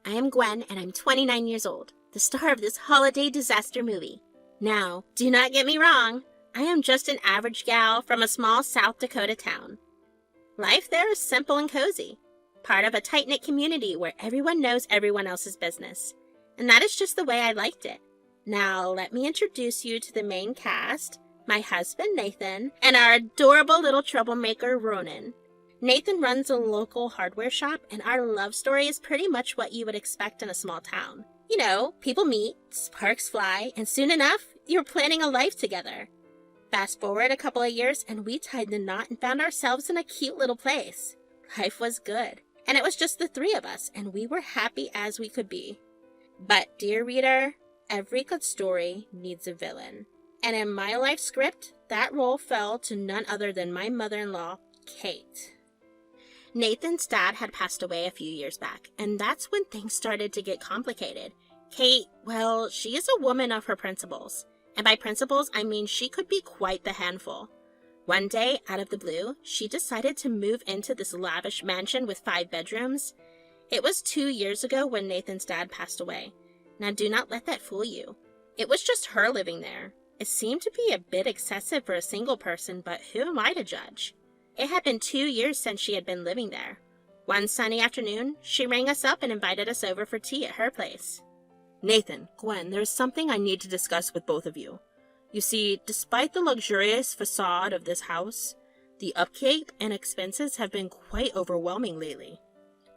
I am Gwen, and I'm 29 years old, the star of this holiday disaster movie. Now, do not get me wrong, I am just an average gal from a small South Dakota town. Life there is simple and cozy, part of a tight-knit community where everyone knows everyone else's business. And that is just the way I liked it. Now, let me introduce you to the main cast, my husband, Nathan, and our adorable little troublemaker, Ronan. Nathan runs a local hardware shop, and our love story is pretty much what you would expect in a small town. You know, people meet, sparks fly, and soon enough, you're planning a life together. Fast forward a couple of years, and we tied the knot and found ourselves in a cute little place. Life was good, and it was just the three of us, and we were happy as we could be. But, dear reader, every good story needs a villain. And in my life script, that role fell to none other than my mother-in-law, Kate. Nathan's dad had passed away a few years back, and that's when things started to get complicated. Kate, well, she is a woman of her principles. And by principles, I mean she could be quite the handful. One day, out of the blue, she decided to move into this lavish mansion with 5 bedrooms. It was 2 years ago when Nathan's dad passed away. Now do not let that fool you. It was just her living there. It seemed to be a bit excessive for a single person, but who am I to judge? It had been 2 years since she had been living there. One sunny afternoon, she rang us up and invited us over for tea at her place. Nathan, Gwen, there is something I need to discuss with both of you. You see, despite the luxurious facade of this house, the upkeep and expenses have been quite overwhelming lately.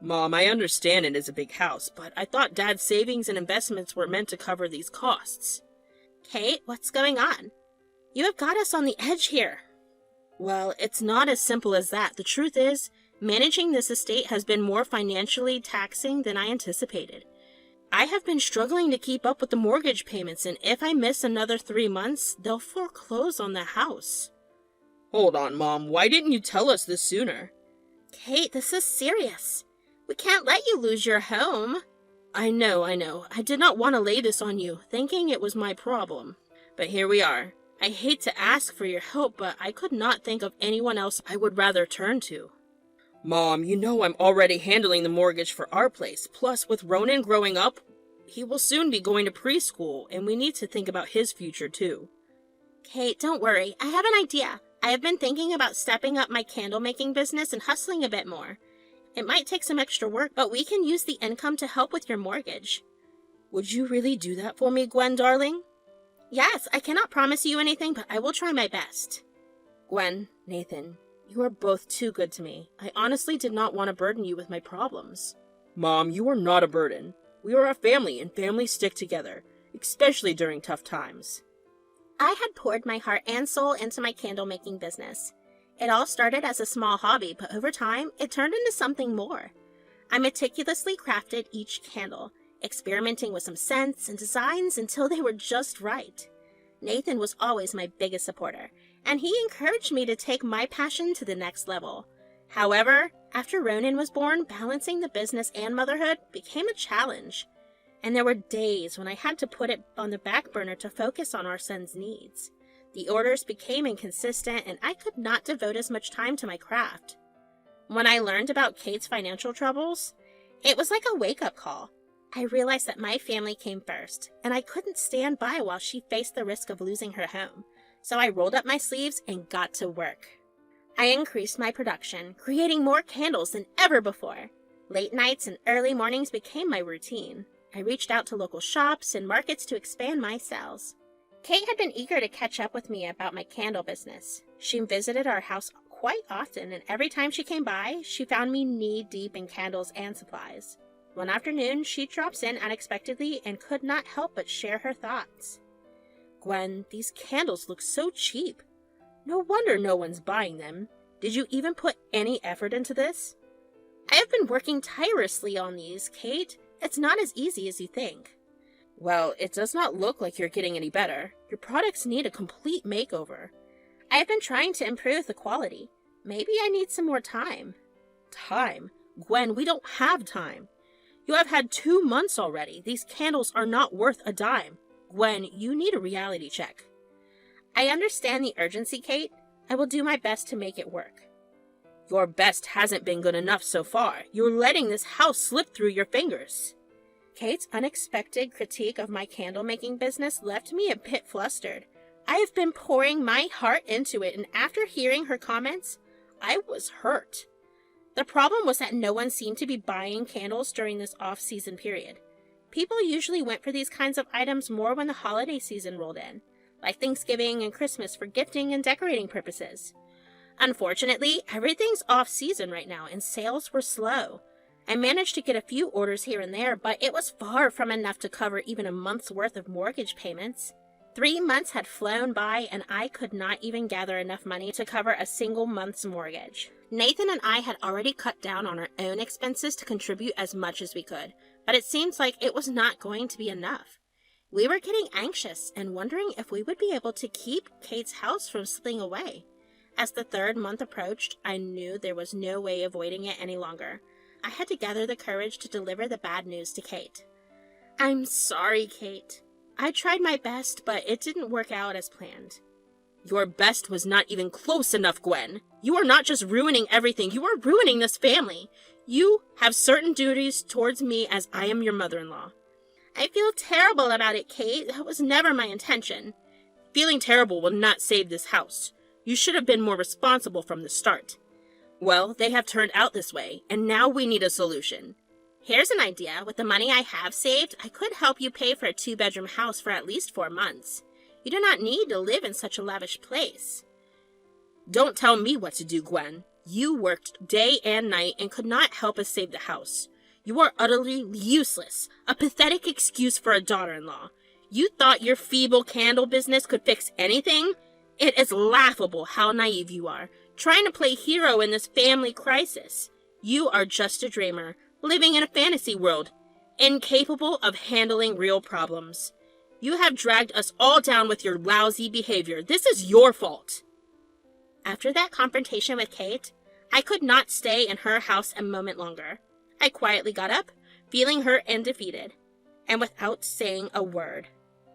Mom, I understand it is a big house, but I thought Dad's savings and investments were meant to cover these costs. Kate, what's going on? You have got us on the edge here. Well, it's not as simple as that. The truth is, managing this estate has been more financially taxing than I anticipated. I have been struggling to keep up with the mortgage payments, and if I miss another 3 months, they'll foreclose on the house. Hold on, Mom. Why didn't you tell us this sooner? Kate, this is serious. We can't let you lose your home. I know. I did not want to lay this on you, thinking it was my problem. But here we are. I hate to ask for your help, but I could not think of anyone else I would rather turn to. Mom, you know I'm already handling the mortgage for our place. Plus, with Ronan growing up, he will soon be going to preschool, and we need to think about his future too. Kate, don't worry. I have an idea. I have been thinking about stepping up my candle-making business and hustling a bit more. It might take some extra work, but we can use the income to help with your mortgage. Would you really do that for me, Gwen, darling? Yes, I cannot promise you anything, but I will try my best. Gwen, Nathan, you are both too good to me. I honestly did not want to burden you with my problems. Mom, you are not a burden. We are a family, and families stick together, especially during tough times. I had poured my heart and soul into my candle-making business. It all started as a small hobby, but over time, it turned into something more. I meticulously crafted each candle, experimenting with some scents and designs until they were just right. Nathan was always my biggest supporter, and he encouraged me to take my passion to the next level. However, after Ronan was born, balancing the business and motherhood became a challenge, and there were days when I had to put it on the back burner to focus on our son's needs. The orders became inconsistent, and I could not devote as much time to my craft. When I learned about Kate's financial troubles, it was like a wake-up call. I realized that my family came first, and I couldn't stand by while she faced the risk of losing her home. So I rolled up my sleeves and got to work. I increased my production, creating more candles than ever before. Late nights and early mornings became my routine. I reached out to local shops and markets to expand my sales. Kate had been eager to catch up with me about my candle business. She visited our house quite often, and every time she came by, she found me knee-deep in candles and supplies. One afternoon, she drops in unexpectedly and could not help but share her thoughts. Gwen, these candles look so cheap. No wonder no one's buying them. Did you even put any effort into this? I have been working tirelessly on these, Kate. It's not as easy as you think. Well, it does not look like you're getting any better. Your products need a complete makeover. I have been trying to improve the quality. Maybe I need some more time. Time? Gwen, we don't have time. You have had 2 months already. These candles are not worth a dime. Gwen, you need a reality check. I understand the urgency, Kate. I will do my best to make it work. Your best hasn't been good enough so far. You're letting this house slip through your fingers. Kate's unexpected critique of my candle-making business left me a bit flustered. I have been pouring my heart into it, and after hearing her comments, I was hurt. The problem was that no one seemed to be buying candles during this off-season period. People usually went for these kinds of items more when the holiday season rolled in, like Thanksgiving and Christmas for gifting and decorating purposes. Unfortunately, everything's off-season right now, and sales were slow. I managed to get a few orders here and there, but it was far from enough to cover even a month's worth of mortgage payments. 3 months had flown by, and I could not even gather enough money to cover a single month's mortgage. Nathan and I had already cut down on our own expenses to contribute as much as we could, but it seemed like it was not going to be enough. We were getting anxious and wondering if we would be able to keep Kate's house from slipping away. As the 3rd month approached, I knew there was no way avoiding it any longer. I had to gather the courage to deliver the bad news to Kate. "I'm sorry, Kate. I tried my best, but it didn't work out as planned." "Your best was not even close enough, Gwen. You are not just ruining everything, you are ruining this family. You have certain duties towards me as I am your mother-in-law." "I feel terrible about it, Kate. That was never my intention." "Feeling terrible will not save this house. You should have been more responsible from the start." "Well, they have turned out this way, and now we need a solution." "Here's an idea. With the money I have saved, I could help you pay for a 2-bedroom house for at least 4 months. You do not need to live in such a lavish place." "Don't tell me what to do, Gwen. You worked day and night and could not help us save the house. You are utterly useless, a pathetic excuse for a daughter-in-law. You thought your feeble candle business could fix anything? It is laughable how naive you are, trying to play hero in this family crisis. You are just a dreamer, living in a fantasy world, incapable of handling real problems. You have dragged us all down with your lousy behavior. This is your fault." After that confrontation with Kate, I could not stay in her house a moment longer. I quietly got up, feeling hurt and defeated, and without saying a word,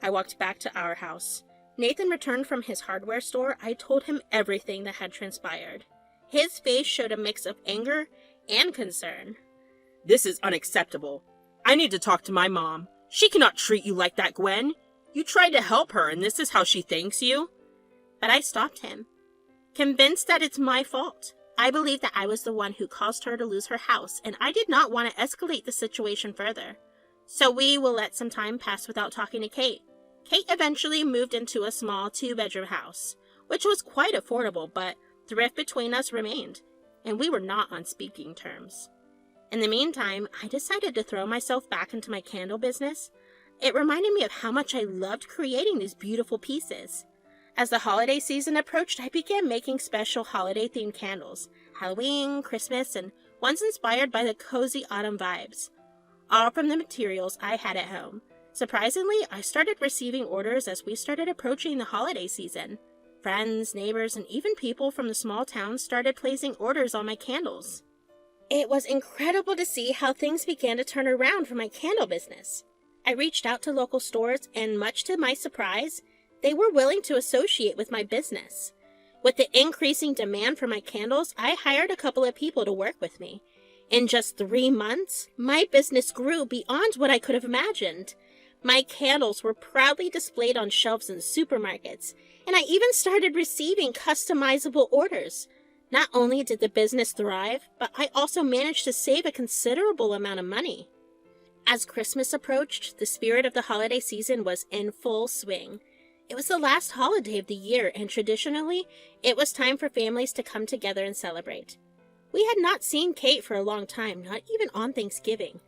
I walked back to our house. Nathan returned from his hardware store. I told him everything that had transpired. His face showed a mix of anger and concern. "This is unacceptable. I need to talk to my mom. She cannot treat you like that, Gwen. You tried to help her, and this is how she thanks you." But I stopped him, convinced that it's my fault. I believe that I was the one who caused her to lose her house, and I did not want to escalate the situation further. So we will let some time pass without talking to Kate. Kate eventually moved into a small 2-bedroom house, which was quite affordable, but the rift between us remained, and we were not on speaking terms. In the meantime, I decided to throw myself back into my candle business. It reminded me of how much I loved creating these beautiful pieces. As the holiday season approached, I began making special holiday-themed candles, Halloween, Christmas, and ones inspired by the cozy autumn vibes, all from the materials I had at home. Surprisingly, I started receiving orders as we started approaching the holiday season. Friends, neighbors, and even people from the small towns started placing orders on my candles. It was incredible to see how things began to turn around for my candle business. I reached out to local stores, and much to my surprise, they were willing to associate with my business. With the increasing demand for my candles, I hired a couple of people to work with me. In just 3 months, my business grew beyond what I could have imagined. My candles were proudly displayed on shelves in supermarkets, and I even started receiving customizable orders. Not only did the business thrive, but I also managed to save a considerable amount of money. As Christmas approached, the spirit of the holiday season was in full swing. It was the last holiday of the year, and traditionally, it was time for families to come together and celebrate. We had not seen Kate for a long time, not even on Thanksgiving.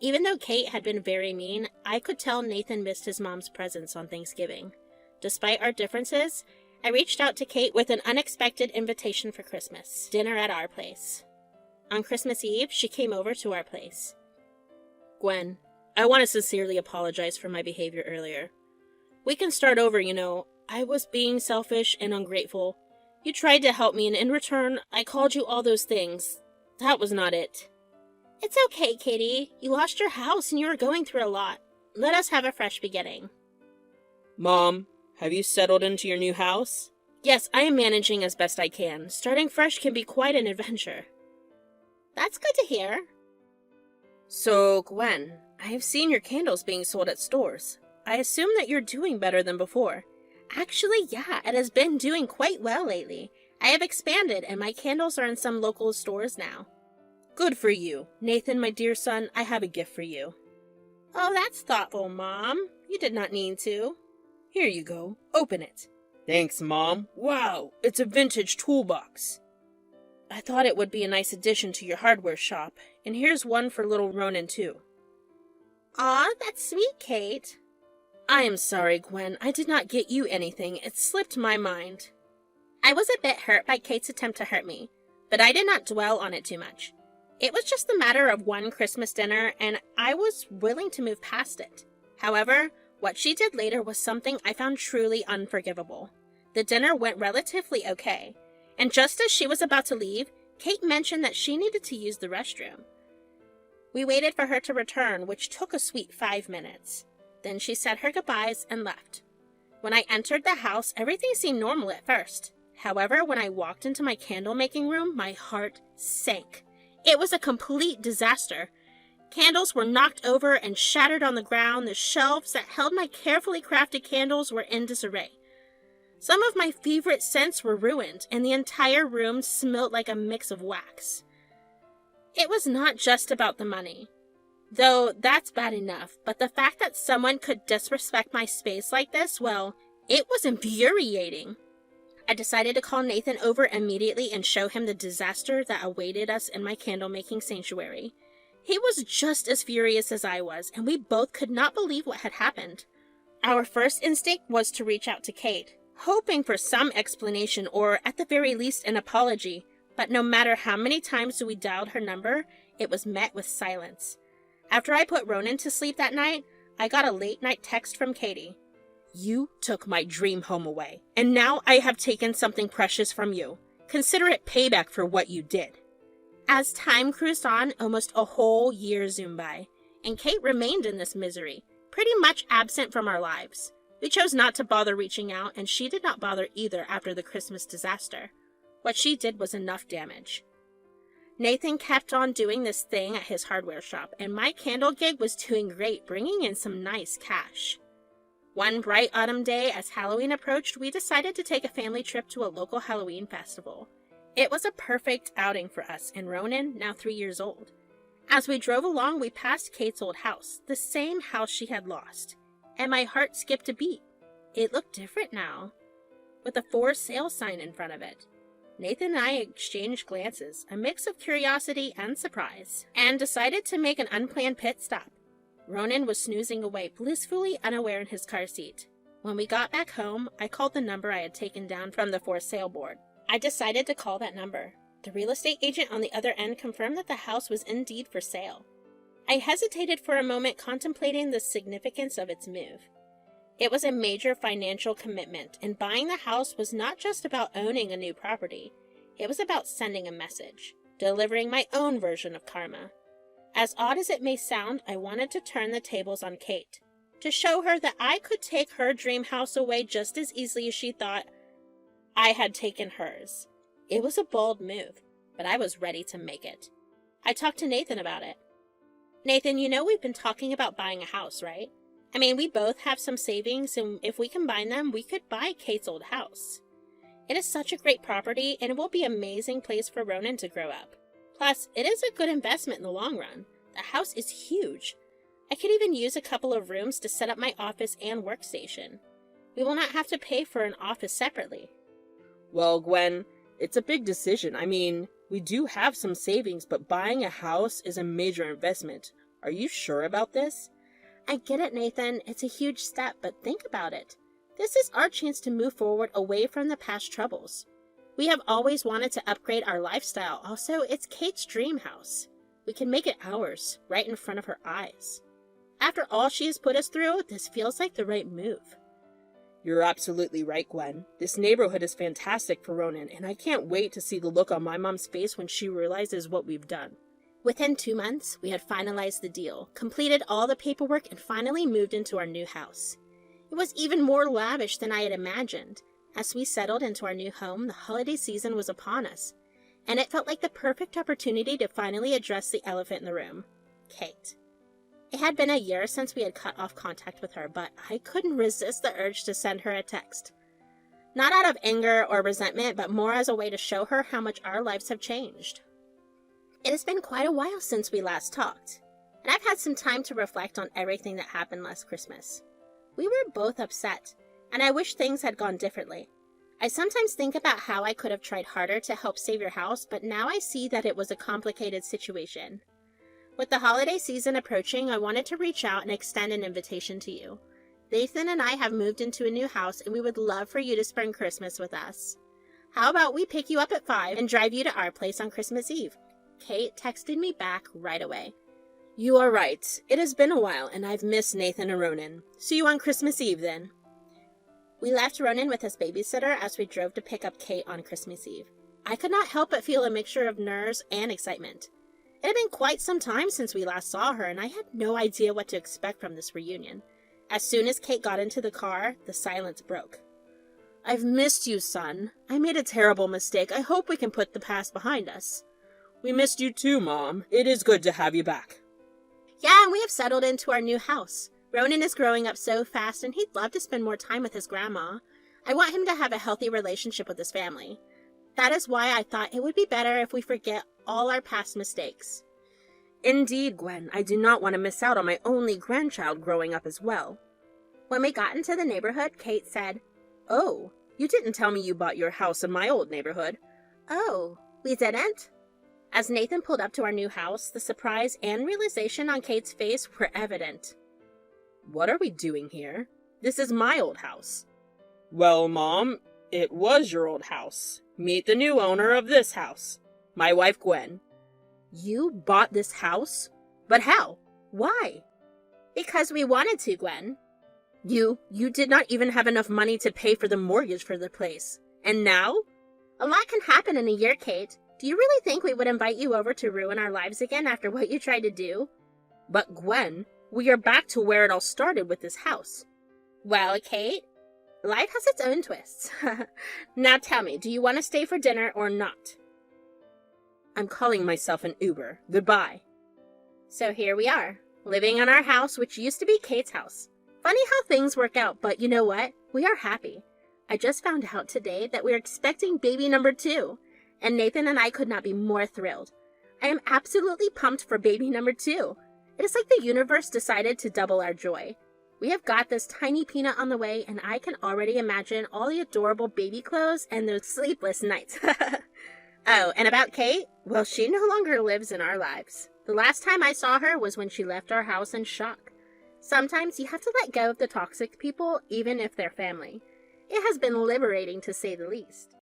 Even though Kate had been very mean, I could tell Nathan missed his mom's presence on Thanksgiving. Despite our differences, I reached out to Kate with an unexpected invitation for Christmas dinner at our place. On Christmas Eve, she came over to our place. "Gwen, I want to sincerely apologize for my behavior earlier. We can start over, you know. I was being selfish and ungrateful. You tried to help me, and in return, I called you all those things. That was not it." "It's okay, Katie. You lost your house and you were going through a lot. Let us have a fresh beginning." "Mom, have you settled into your new house?" "Yes, I am managing as best I can. Starting fresh can be quite an adventure." "That's good to hear." "So, Gwen, I've seen your candles being sold at stores. I assume that you're doing better than before. Actually, yeah, it has been doing quite well lately. I have expanded, and my candles are in some local stores now. Good for you. Nathan, my dear son, I have a gift for you. Oh, that's thoughtful, Mom. You did not need to. Here you go. Open it. Thanks, Mom. Wow, it's a vintage toolbox. I thought it would be a nice addition to your hardware shop, and here's one for little Ronan, too. Aw, that's sweet, Kate. I am sorry, Gwen. I did not get you anything. It slipped my mind. I was a bit hurt by Kate's attempt to hurt me, but I did not dwell on it too much. It was just the matter of one Christmas dinner, and I was willing to move past it. However, what she did later was something I found truly unforgivable. The dinner went relatively okay, and just as she was about to leave, Kate mentioned that she needed to use the restroom. We waited for her to return, which took a sweet 5 minutes. Then she said her goodbyes and left. When I entered the house, everything seemed normal at first. However, when I walked into my candle-making room, my heart sank. It was a complete disaster. Candles were knocked over and shattered on the ground. The shelves that held my carefully crafted candles were in disarray. Some of my favorite scents were ruined, and the entire room smelled like a mix of wax. It was not just about the money, though that's bad enough, but the fact that someone could disrespect my space like this, well, it was infuriating. I decided to call Nathan over immediately and show him the disaster that awaited us in my candle-making sanctuary. He was just as furious as I was, and we both could not believe what had happened. Our first instinct was to reach out to Kate, hoping for some explanation or, at the very least, an apology, but no matter how many times we dialed her number, it was met with silence. After I put Ronan to sleep that night, I got a late-night text from Katie. You took my dream home away, and now I have taken something precious from you. Consider it payback for what you did. As time cruised on, almost a whole year zoomed by, and Kate remained in this misery, pretty much absent from our lives. We chose not to bother reaching out, and she did not bother either after the Christmas disaster. What she did was enough damage. Nathan kept on doing this thing at his hardware shop, and my candle gig was doing great, bringing in some nice cash. One bright autumn day, as Halloween approached, we decided to take a family trip to a local Halloween festival. It was a perfect outing for us and Ronan, now 3 years old. As we drove along, we passed Kate's old house, the same house she had lost, and my heart skipped a beat. It looked different now, with a for sale sign in front of it. Nathan and I exchanged glances, a mix of curiosity and surprise, and decided to make an unplanned pit stop. Ronan was snoozing away, blissfully unaware in his car seat. When we got back home, I called the number I had taken down from the for sale board. I decided to call that number. The real estate agent on the other end confirmed that the house was indeed for sale. I hesitated for a moment, contemplating the significance of its move. It was a major financial commitment, and buying the house was not just about owning a new property. It was about sending a message, delivering my own version of karma. As odd as it may sound, I wanted to turn the tables on Kate, to show her that I could take her dream house away just as easily as she thought I had taken hers. It was a bold move, but I was ready to make it. I talked to Nathan about it. Nathan, you know we've been talking about buying a house, right? I mean, we both have some savings, and if we combine them, we could buy Kate's old house. It is such a great property, and it will be an amazing place for Ronan to grow up. Plus, it is a good investment in the long run. The house is huge. I could even use a couple of rooms to set up my office and workstation. We will not have to pay for an office separately. Well, Gwen, it's a big decision. I mean, we do have some savings, but buying a house is a major investment. Are you sure about this? I get it, Nathan. It's a huge step, but think about it. This is our chance to move forward away from the past troubles. We have always wanted to upgrade our lifestyle. Also, it's Kate's dream house. We can make it ours, right in front of her eyes. After all she has put us through, this feels like the right move. You're absolutely right, Gwen. This neighborhood is fantastic for Ronan, and I can't wait to see the look on my mom's face when she realizes what we've done. Within 2 months, we had finalized the deal, completed all the paperwork, and finally moved into our new house. It was even more lavish than I had imagined. As we settled into our new home, the holiday season was upon us, and it felt like the perfect opportunity to finally address the elephant in the room, Kate. It had been a year since we had cut off contact with her, but I couldn't resist the urge to send her a text. Not out of anger or resentment, but more as a way to show her how much our lives have changed. It has been quite a while since we last talked, and I've had some time to reflect on everything that happened last Christmas. We were both upset, and I wish things had gone differently. I sometimes think about how I could have tried harder to help save your house, but now I see that it was a complicated situation. With the holiday season approaching, I wanted to reach out and extend an invitation to you. Nathan and I have moved into a new house, and we would love for you to spend Christmas with us. How about we pick you up at 5 and drive you to our place on Christmas Eve? Kate texted me back right away. You are right. It has been a while, and I've missed Nathan and Ronan. See you on Christmas Eve, then. We left Ronan with his babysitter as we drove to pick up Kate on Christmas Eve. I could not help but feel a mixture of nerves and excitement. It had been quite some time since we last saw her, and I had no idea what to expect from this reunion. As soon as Kate got into the car, the silence broke. I've missed you, son. I made a terrible mistake. I hope we can put the past behind us. We missed you too, Mom. It is good to have you back. Yeah, and we have settled into our new house. Ronan is growing up so fast, and he'd love to spend more time with his grandma. I want him to have a healthy relationship with his family. That is why I thought it would be better if we forget all our past mistakes. Indeed, Gwen. I do not want to miss out on my only grandchild growing up as well. When we got into the neighborhood, Kate said, Oh, you didn't tell me you bought your house in my old neighborhood. Oh, we didn't? As Nathan pulled up to our new house, the surprise and realization on Kate's face were evident. What are we doing here? This is my old house. Well, Mom, it was your old house. Meet the new owner of this house, my wife Gwen. You bought this house? But how? Why? Because we wanted to, Gwen. You did not even have enough money to pay for the mortgage for the place. And now? A lot can happen in a year, Kate. Do you really think we would invite you over to ruin our lives again after what you tried to do? But Gwen, we are back to where it all started with this house. Well, Kate, life has its own twists. Now tell me, do you want to stay for dinner or not? I'm calling myself an Uber. Goodbye. So here we are, living in our house, which used to be Kate's house. Funny how things work out, but you know what? We are happy. I just found out today that we're expecting baby number 2. And Nathan and I could not be more thrilled. I am absolutely pumped for baby number 2. It is like the universe decided to double our joy. We have got this tiny peanut on the way, and I can already imagine all the adorable baby clothes and those sleepless nights. Oh, and about Kate? Well, she no longer lives in our lives. The last time I saw her was when she left our house in shock. Sometimes you have to let go of the toxic people, even if they're family. It has been liberating, to say the least.